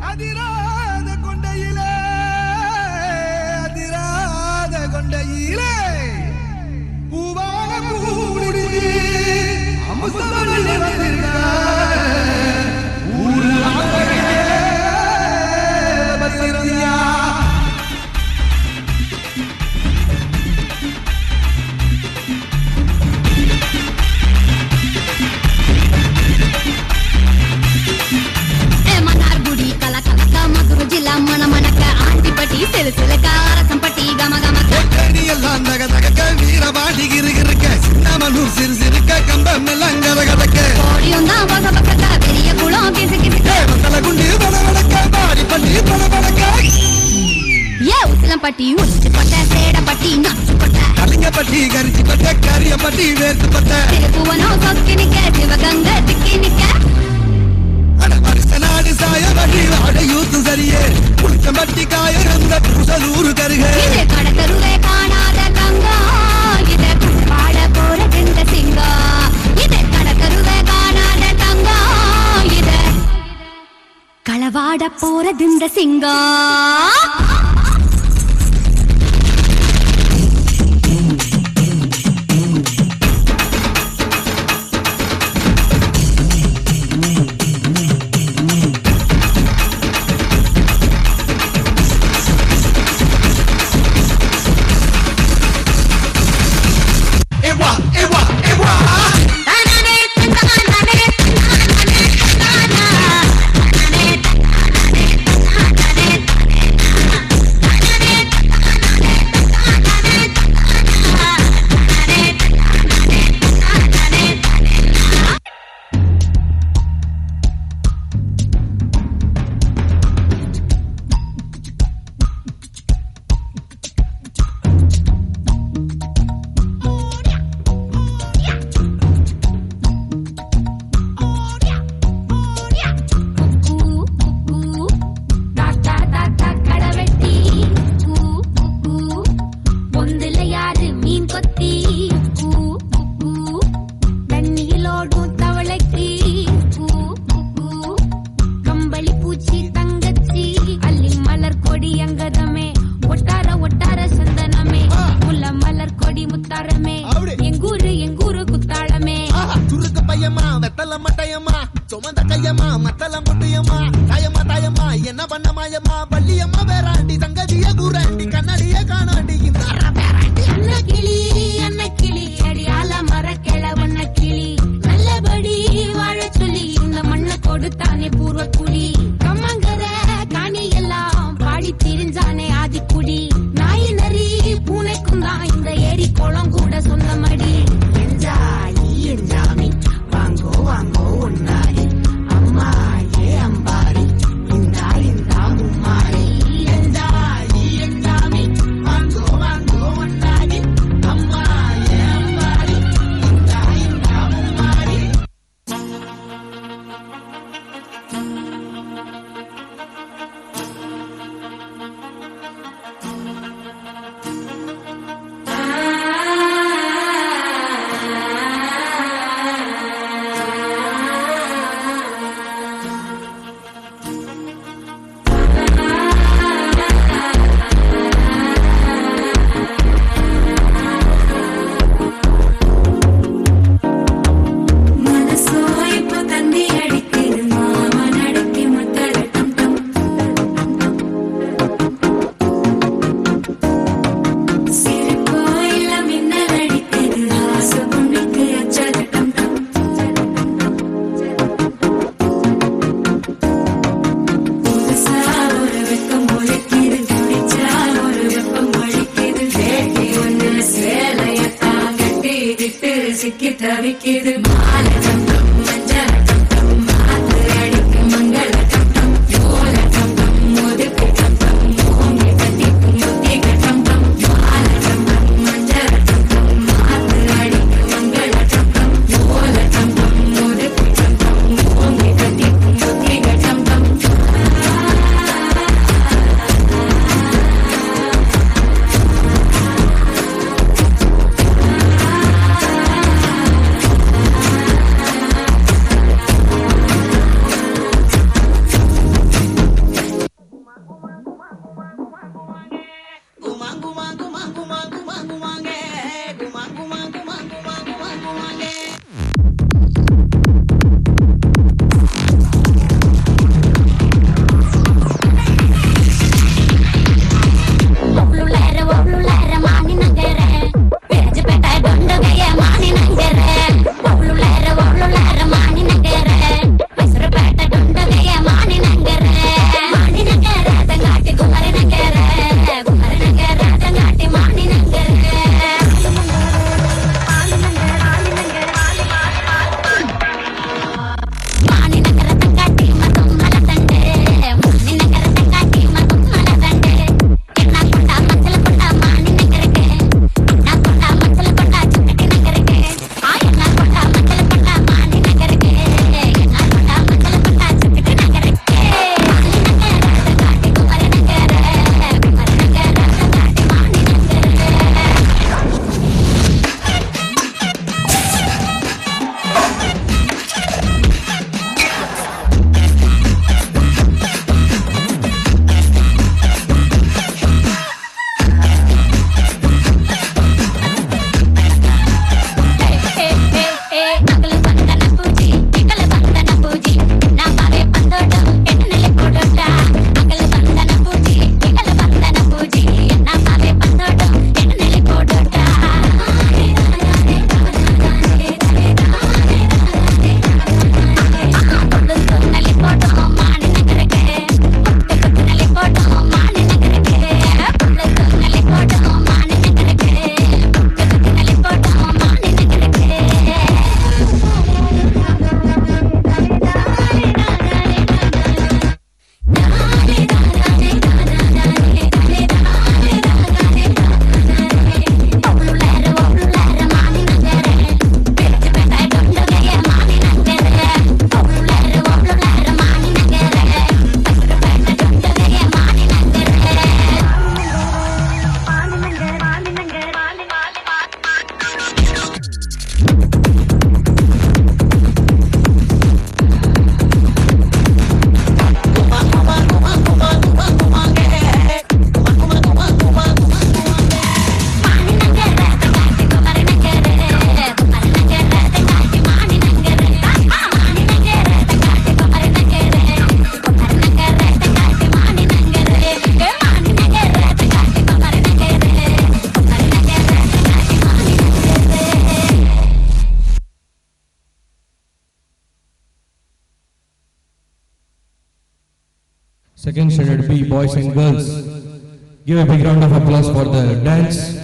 அதிராத கொண்டையிலே அதிராத கொண்டையிலே பூவான பூடி அமுசவல்ல வந்திருக்கா ஊரு பசிரதியா మన మనక ఆంటిపటి సిలసిలక రసంపటి గమ గమక கடியெல்லாம் தக தகக்க வீரபாடி கிறுகிறுக்க சின்னமனூர் சிறு சிறுக்க கம்பம் எல்லாம் கதகதக்க கோடியும் தான் பக பக்கக்க பெரிய குளம் கிசு கிசுக்க மத்தல குண்டி படபடக்க பாடி பட்டி படபடக்க ஏ உசிலம்பட்டி உச்சி பட்ட சேடப்பட்டி நச்சு பட்ட கலிங்கப்பட்டி கரிச்சி பட்ட கரியப்பட்டி வேர்த்து பட்ட திருப்புவனம் சொக்கி நிக்க சிவகங்கை திக்கி நிக்க நாடு சாய வடி வாட யூத்து சரியே புளிச்சம்பட்டி காய இருந்த புசலூரு கருகே இது கடற்கருவே காணாத தங்கம் இது பாட போறது இந்த சிங்கம் இது கடற்கருவே காணாத தங்கம் இது களவாட போறது இந்த சிங்கம் Second standard B, boys and girls. Give a big round of applause for the dance.